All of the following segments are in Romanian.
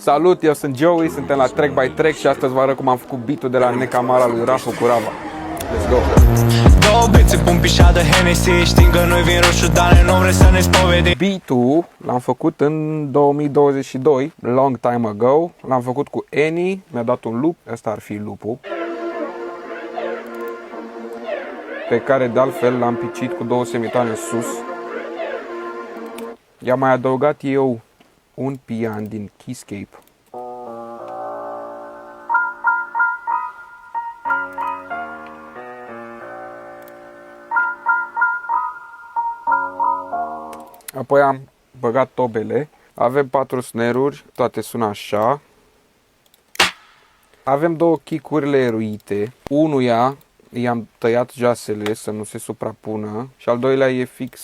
Salut, eu sunt Joey, suntem la Track by Track și astăzi vă arăt cum am făcut beat-ul de la Necamara lui Rafu cu Rava. Let's go! Două bețe, pun pișadă Hennessy, știm că noi vin roșu, dar nu vrem să ne spovedim. Beat-ul l-am făcut în 2022, long time ago. L-am făcut cu Annie, mi-a dat un loop, ăsta ar fi loop-ul, pe care de altfel l-am picit cu două semitoane în sus. I-am mai adăugat eu un pian din Keyscape. Apoi am băgat tobele. Avem 4 snare-uri, toate sună așa. Avem două kick-uri leruite. Unuia i-am tăiat jasele să nu se suprapună și al doilea e fix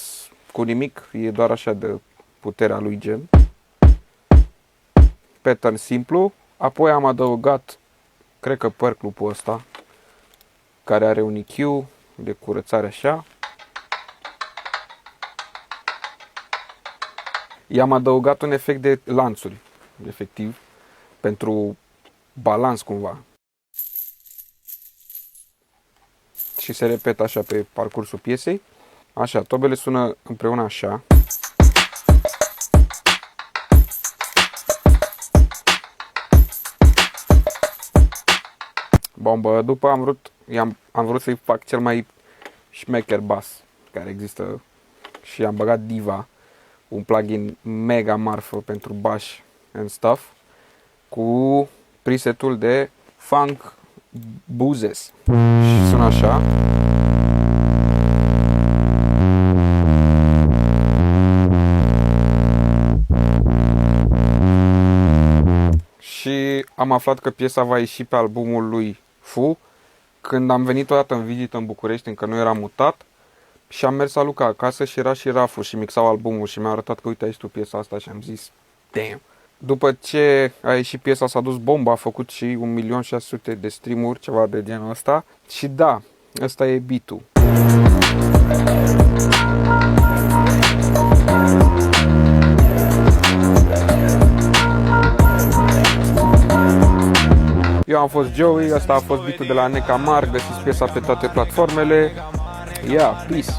cu nimic, e doar așa de puterea lui gen. Pattern simplu. Apoi am adăugat, cred că perk loop-ul ăsta, care are un EQ de curățare așa. I-am adăugat un efect de lanțuri, efectiv, pentru balans cumva. Și se repetă așa pe parcursul piesei. Așa, tobele sună împreună așa. Bombă. După am vrut să-i fac cel mai șmecher bass care există și am băgat Diva, un plugin mega marfă pentru bass and stuff, cu presetul de Funk Buzzes. Și sună așa. Și am aflat că piesa va ieși pe albumul lui Fu când am venit odată în vizită în București, încă nu eram mutat. Și am mers la Luca acasă și era și Rafu și mixau albumul și mi-a arătat că uite aici tu piesa asta și am zis damn. După ce a ieșit piesa s-a dus bomba, a făcut și 1.600.000 de stream-uri, ceva de genul ăsta. Și da, ăsta e beat-ul. Eu am fost Joey, ăsta a fost beat-ul de la Necamar, găsiți piesa pe toate platformele. Yeah, peace.